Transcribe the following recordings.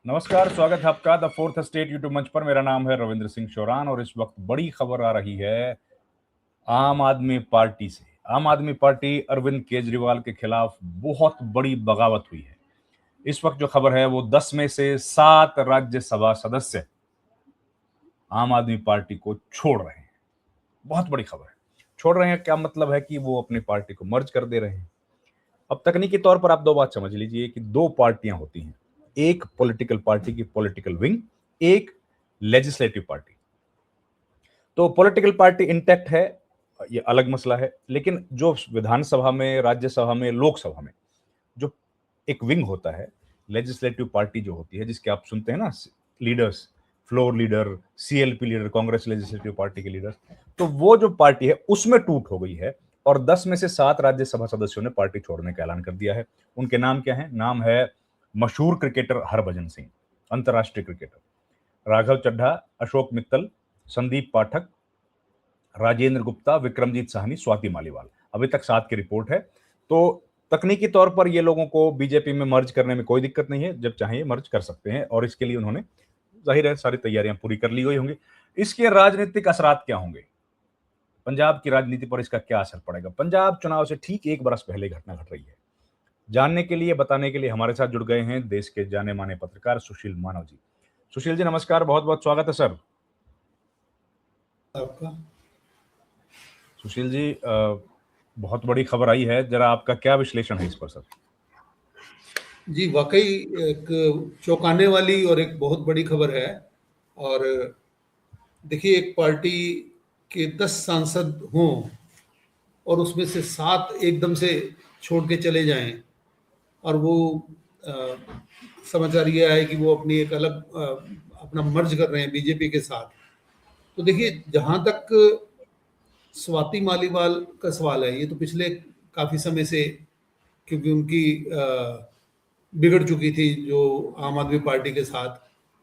नमस्कार, स्वागत है आपका द फोर्थ स्टेट यूट्यूब मंच पर। मेरा नाम है रविंद्र सिंह शोरान और इस वक्त बड़ी खबर आ रही है आम आदमी पार्टी से। आम आदमी पार्टी अरविंद केजरीवाल के खिलाफ बहुत बड़ी बगावत हुई है। इस वक्त जो खबर है वो 10 में से 7 राज्यसभा सदस्य आम आदमी पार्टी को छोड़ रहे हैं। बहुत बड़ी खबर है। छोड़ रहे हैं क्या मतलब है कि वो अपनी पार्टी को मर्ज कर दे रहे हैं। अब तकनीकी तौर पर आप दो बात समझ लीजिए कि दो पार्टियां होती हैं, एक पॉलिटिकल पार्टी की पॉलिटिकल विंग, एक लेजिस्लेटिव पार्टी। तो पॉलिटिकल पार्टी इंटैक्ट है, ये अलग मसला है, लेकिन जो विधानसभा में, राज्यसभा में, लोकसभा में जो एक विंग होता है, लेजिस्लेटिव पार्टी जो होती है, जिसके आप सुनते हैं ना leaders, floor leader, CLP leader, Congress legislative party के लीडर, तो वो जो पार्टी है उसमें टूट हो गई है और 10 में से 7 राज्यसभा सदस्यों ने पार्टी छोड़ने का ऐलान कर दिया है। उनके नाम क्या है? नाम है मशहूर क्रिकेटर हरभजन सिंह, अंतर्राष्ट्रीय क्रिकेटर, राघव चड्ढा, अशोक मित्तल, संदीप पाठक, राजेंद्र गुप्ता, विक्रमजीत साहनी, स्वाति मालीवाल। अभी तक 7 की रिपोर्ट है। तो तकनीकी तौर पर ये लोगों को बीजेपी में मर्ज करने में कोई दिक्कत नहीं है, जब चाहे मर्ज कर सकते हैं और इसके लिए उन्होंने जाहिर है सारी तैयारियां पूरी कर ली हुई होंगी। इसके राजनीतिक असरात क्या होंगे? पंजाब की राजनीति पर इसका क्या असर पड़ेगा? पंजाब चुनाव से ठीक 1 बरस पहले घटना घट रही है। जानने के लिए, बताने के लिए हमारे साथ जुड़ गए हैं देश के जाने माने पत्रकार सुशील मानव जी। सुशील जी नमस्कार, बहुत बहुत स्वागत है सर। आपका सुशील जी, बहुत बड़ी खबर आई है, जरा आपका क्या विश्लेषण है इस पर सर? जी, वाकई एक चौंकाने वाली और एक बहुत बड़ी खबर है। और देखिए, एक पार्टी के 10 सांसद हों और उसमें से 7 एकदम से छोड़ के चले जाएं और वो समाचार ये आए कि वो अपनी एक अलग अपना मर्ज कर रहे हैं बीजेपी के साथ। तो देखिए, जहां तक स्वाति मालीवाल का सवाल है, ये तो पिछले काफी समय से, क्योंकि उनकी बिगड़ चुकी थी जो आम आदमी पार्टी के साथ,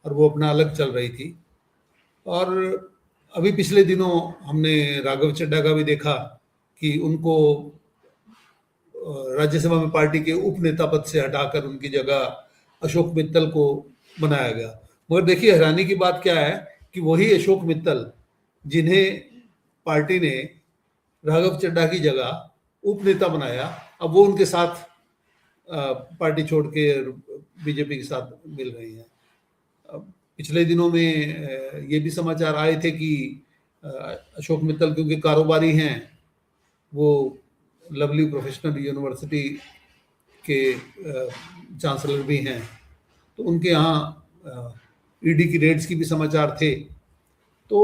और वो अपना अलग चल रही थी। और अभी पिछले दिनों हमने राघव चड्ढा का भी देखा कि उनको राज्यसभा में पार्टी के उप नेता पद से हटाकर उनकी जगह अशोक मित्तल को बनाया गया। मगर देखिए, हैरानी की बात क्या है कि वही अशोक मित्तल जिन्हें पार्टी ने राघव चड्ढा की जगह उप नेता बनाया, अब वो उनके साथ पार्टी छोड़ के बीजेपी के साथ मिल रही हैं। पिछले दिनों में ये भी समाचार आए थे कि अशोक मित्तल क्योंकि कारोबारी हैं, वो लवली प्रोफेशनल यूनिवर्सिटी के चांसलर भी हैं, तो उनके यहाँ ईडी की रेड्स की भी समाचार थे। तो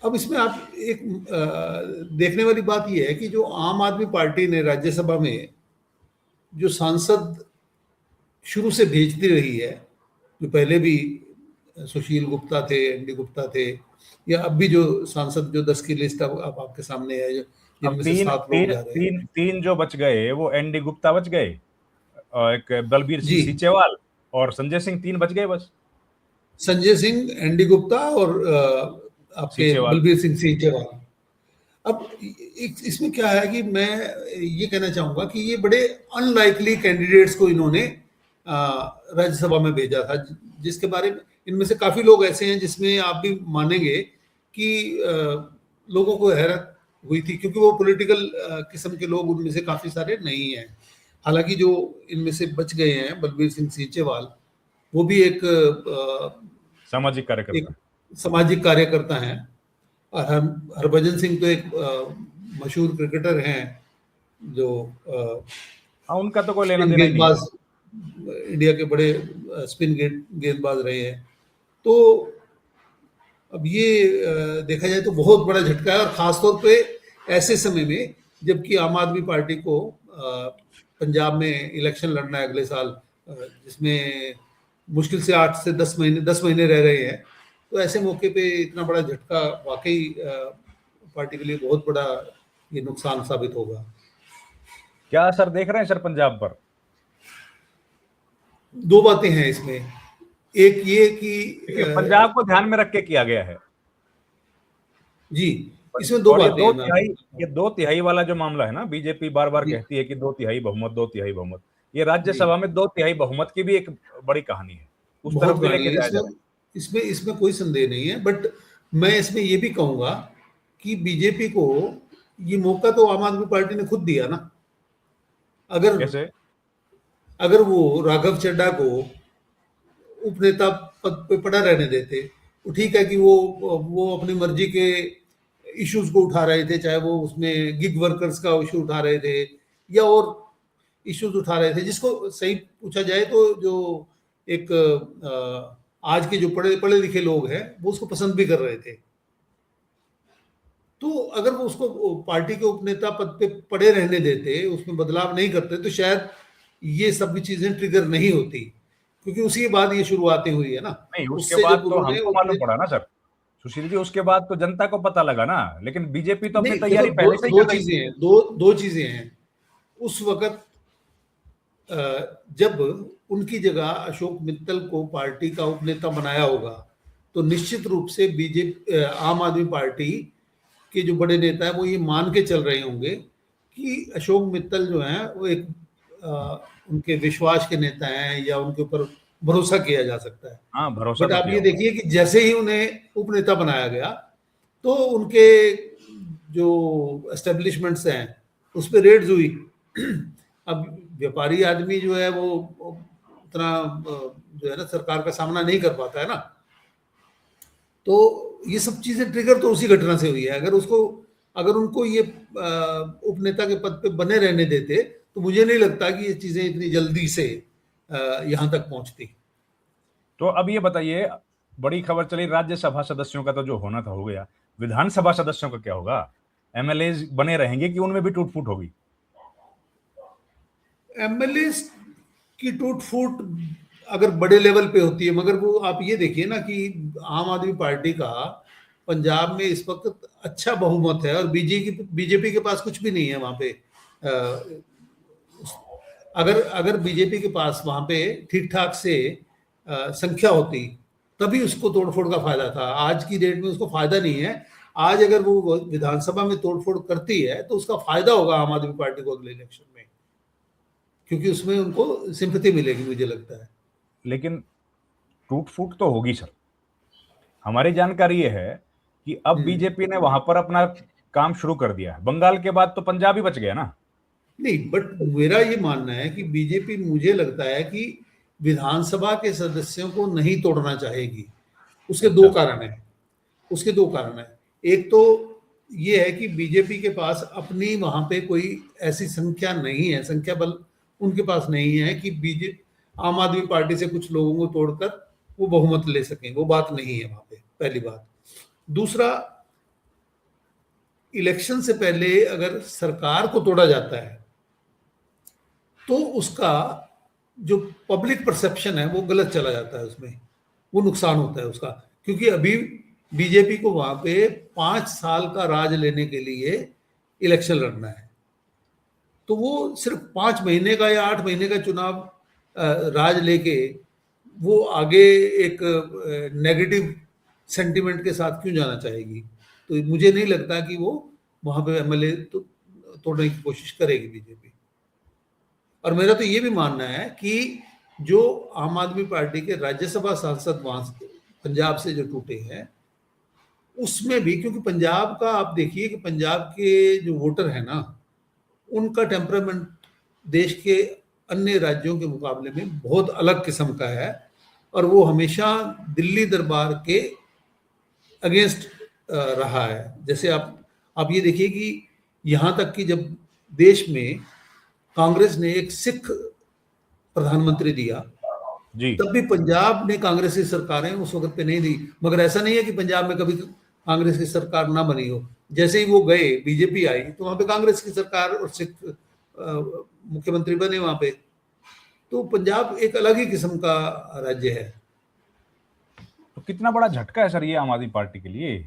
अब इसमें आप एक देखने वाली बात यह है कि जो आम आदमी पार्टी ने राज्यसभा में जो सांसद शुरू से भेजती रही है, जो पहले भी सुशील गुप्ता थे, एनडी गुप्ता थे, या अब भी जो सांसद जो 10 की लिस्ट अब आपके सामने है, जिनमें से 7 लोग जा रहे हैं। तीन जो बच गए वो एनडी गुप्ता बच गए, एक बलबीर सिंह जी, सीचेवाल और संजय सिंह, 3 बच गए बस। संजय सिंह, एनडी गुप्ता और आपके सीचेवाल। बलबीर सिंह सीचेवाल। अब इसमें क्या है कि मैं ये कहना चाहूंगा कि ये बड़े अनलाइकली कैंडिडेट्स को इन्होंने राज्यसभा में भेजा था, जिसके बारे में इनमें से काफी लोग ऐसे हैं जिसमें आप भी मानेंगे कि लोगों को हैरत हुई थी, क्योंकि वो पॉलिटिकल किस्म के लोग उनमें से काफी सारे नहीं हैं। हालांकि जो इनमें से बच गए हैं, बलबीर सिंह सीचेवाल, वो भी एक सामाजिक कार्यकर्ता हैं। और हरभजन सिंह तो एक मशहूर क्रिकेटर हैं जो उनका तो कोई लेना स्पिन देना ही नहीं है। गेंदबाज, इंडिया के बड़े स्पिन गेंदबाज रहे हैं। तो अब ये देखा जाए तो बहुत बड़ा झटका है, और खासतौर पे ऐसे समय में जबकि आम आदमी पार्टी को पंजाब में इलेक्शन लड़ना है अगले साल, जिसमें मुश्किल से 8 से 10 महीने रह रहे हैं। तो ऐसे मौके पे इतना बड़ा झटका वाकई पार्टी के लिए बहुत बड़ा ये नुकसान साबित होगा। क्या असर देख रहे हैं सर पंजाब पर? 2 बातें हैं इसमें। एक ये कि पंजाब को ध्यान में रख के किया गया है जी, इसमें 2 बातें हैं। ये 2 तिहाई वाला जो मामला है ना, बीजेपी बार बार कहती है कि 2 तिहाई बहुमत, 2 तिहाई बहुमत। ये जी राज्यसभा में 2/3 बहुमत की भी एक बड़ी कहानी है, उस तरफ बहुत भी कहानी लेके है जाया इसमें। जाता इसमें इसमें कोई संदेह नहीं है, बट मैं इसमें ये भी कहूंगा कि बीजेपी को ये मौका तो आम आदमी पार्टी ने खुद दिया ना। अगर है। कैसे? अगर वो राघव चड्ढा को उपनेता पद पे पड़ा रहने देते, तो ठीक है कि वो अपनी मर्जी के इश्यूज को उठा रहे थे, चाहे वो उसमें गिग वर्कर्स का इशू उठा रहे थे या और इश्यूज उठा रहे थे, जिसको सही पूछा जाए तो जो एक आज के जो पढ़े पढ़े लिखे लोग हैं वो उसको पसंद भी कर रहे थे। तो अगर वो उसको पार्टी के उपनेता पद पे पड़े रहने देते, उसमें बदलाव नहीं करते, तो शायद ये सब भी चीजें ट्रिगर नहीं होती, क्योंकि उसी के बाद ये शुरुआतें हुई है ना। नहीं, उसके उससे बाद जब तो उन्होंने हमको मालूम उपने पड़ा ना सर, सुशील जी, उसके बाद तो जनता को पता लगा ना, लेकिन बीजेपी तो अपनी नहीं देखो, तैयारी दो पहले से ही दो कर रही चीजें थी। हैं, दो चीजें हैं। उस वक्त जब उनकी जगह अशोक मित्तल को पार्टी का उपनेता बनाया होगा, तो निश्चित रूप से बीजेपी आम आदमी पार्टी के जो बड़े नेता है वो ये मान के चल रहे होंगे कि अशोक मित्तल जो है वो एक उनके विश्वास के नेता हैं या उनके ऊपर भरोसा किया जा सकता है। हाँ, भरोसा बट तो आप किया ये होगा। देखिए कि जैसे ही उन्हें उपनेता बनाया गया, तो उनके जो एस्टेब्लिशमेंट्स हैं उस पर रेड्स हुई। अब व्यापारी आदमी जो है वो उतना जो है ना सरकार का सामना नहीं कर पाता है ना। तो ये सब चीजें ट्रिगर तो उसी घटना से हुई है। अगर उनको ये उपनेता के पद पे बने रहने देते, तो मुझे नहीं लगता कि ये चीजें इतनी जल्दी से यहाँ तक पहुंचती। तो अब ये बताइए, बड़ी खबर चली राज्यसभा सदस्यों का तो जो होना था हो गया, विधानसभा सदस्यों का क्या होगा? एमएलए बने रहेंगे कि उनमें भी टूट फूट होगी? एमएलए की टूट फूट अगर बड़े लेवल पे होती है, मगर वो आप ये देखिए ना कि आम आदमी पार्टी का पंजाब में इस वक्त अच्छा बहुमत है और बीजेपी के पास कुछ भी नहीं है वहां पे। अगर अगर बीजेपी के पास वहां पे ठीक ठाक से संख्या होती, तभी उसको तोड़फोड़ का फायदा था। आज की डेट में उसको फायदा नहीं है। आज अगर वो विधानसभा में तोड़फोड़ करती है तो उसका फायदा होगा आम आदमी पार्टी को अगले इलेक्शन में, क्योंकि उसमें उनको सिंपैथी मिलेगी, मुझे लगता है। लेकिन टूट फूट तो होगी सर। हमारी जानकारी ये है कि अब हम्म। बीजेपी ने वहां पर अपना काम शुरू कर दिया है। बंगाल के बाद तो पंजाब ही बच गया ना। नहीं, बट मेरा ये मानना है कि बीजेपी, मुझे लगता है कि विधानसभा के सदस्यों को नहीं तोड़ना चाहेगी। उसके दो अच्छा। कारण हैं। उसके दो कारण हैं। एक तो ये है कि बीजेपी के पास अपनी वहां पे कोई ऐसी संख्या नहीं है, संख्या बल उनके पास नहीं है कि बीजेपी आम आदमी पार्टी से कुछ लोगों को तोड़कर वो बहुमत ले सकें। वो बात नहीं है वहां पे, पहली बात। दूसरा, इलेक्शन से पहले अगर सरकार को तोड़ा जाता है तो उसका जो पब्लिक परसेप्शन है वो गलत चला जाता है, उसमें वो नुकसान होता है उसका। क्योंकि अभी बीजेपी को वहां पे 5 साल का राज लेने के लिए इलेक्शन लड़ना है, तो वो सिर्फ 5 महीने का या 8 महीने का चुनाव राज लेके वो आगे एक नेगेटिव सेंटिमेंट के साथ क्यों जाना चाहेगी। तो मुझे नहीं लगता कि वो वहां पे एमएलए तो तोड़ने की कोशिश करेगी बीजेपी। और मेरा तो ये भी मानना है कि जो आम आदमी पार्टी के राज्यसभा सांसद वहां पंजाब से जो टूटे हैं, उसमें भी, क्योंकि पंजाब का आप देखिए कि पंजाब के जो वोटर है ना, उनका टेम्परामेंट देश के अन्य राज्यों के मुकाबले में बहुत अलग किस्म का है। और वो हमेशा दिल्ली दरबार के अगेंस्ट रहा है। जैसे आप ये देखिए कि यहाँ तक कि जब देश में कांग्रेस ने एक सिख प्रधानमंत्री दिया, जी। तब भी पंजाब ने कांग्रेस की सरकारें उस वक्त पे नहीं दी। मगर ऐसा नहीं है कि पंजाब में कभी कांग्रेस की सरकार ना बनी हो। जैसे ही वो गए, बीजेपी आई, तो वहां पे कांग्रेस की सरकार और सिख मुख्यमंत्री बने वहां पे। तो पंजाब एक अलग ही किस्म का राज्य है। तो कितना बड़ा झटका है सर ये आम आदमी पार्टी के लिए?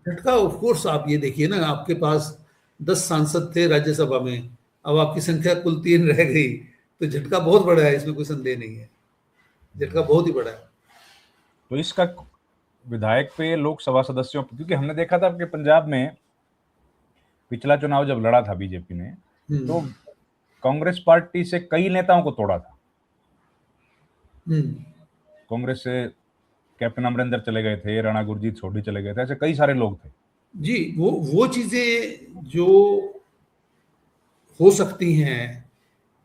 झटका, ऑफ कोर्स। आप ये देखिए ना, आपके पास 10 सांसद थे राज्यसभा में, अब आपकी संख्या कुल 3 रह गई, तो झटका बहुत बड़ा है, इसमें कोई संदेह नहीं है। झटका बहुत ही बड़ा है। तो इसका विधायक पे, लोकसभा सदस्यों पे, क्योंकि हमने देखा था कि पंजाब में पिछला चुनाव जब लड़ा था बीजेपी ने, तो हम्म। कांग्रेस पार्टी से कई नेताओं को तोड़ा था। हम्म। कांग्रेस से कैप्टन अमरिंदर चले गए थे, राणा गुरजीत सोढी चले गए थे, ऐसे कई सारे लोग थे। जी, वो चीजें जो हो सकती हैं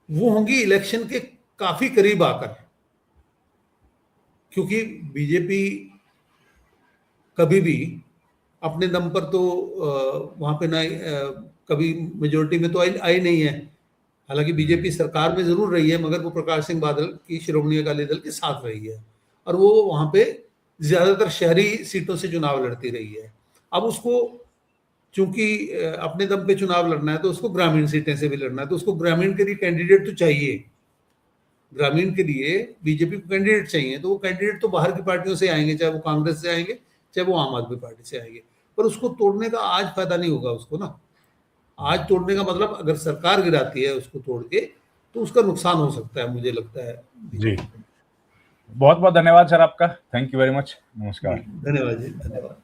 वो होंगी इलेक्शन के काफी करीब आकर, क्योंकि बीजेपी कभी भी अपने दम पर तो वहां पे ना कभी मेजोरिटी में तो आई नहीं है। हालांकि बीजेपी सरकार में जरूर रही है, मगर वो प्रकाश सिंह बादल की श्रोमणी अकाली दल के साथ रही है, और वो वहां पे ज्यादातर शहरी सीटों से चुनाव लड़ती रही है। अब उसको चूंकि अपने दम पे चुनाव लड़ना है, तो उसको ग्रामीण सीटें से भी लड़ना है, तो उसको ग्रामीण के लिए कैंडिडेट तो चाहिए। ग्रामीण के लिए बीजेपी को कैंडिडेट चाहिए, तो वो कैंडिडेट तो बाहर की पार्टियों से आएंगे, चाहे वो कांग्रेस से आएंगे, चाहे वो आम आदमी पार्टी से आएंगे। पर उसको तोड़ने का आज फायदा नहीं होगा उसको ना। आज तोड़ने का मतलब अगर सरकार गिराती है उसको तोड़ के, तो उसका नुकसान हो सकता है, मुझे लगता है। जी, बहुत बहुत धन्यवाद सर आपका। Thank you very much. नमस्कार। धन्यवाद जी, धन्यवाद।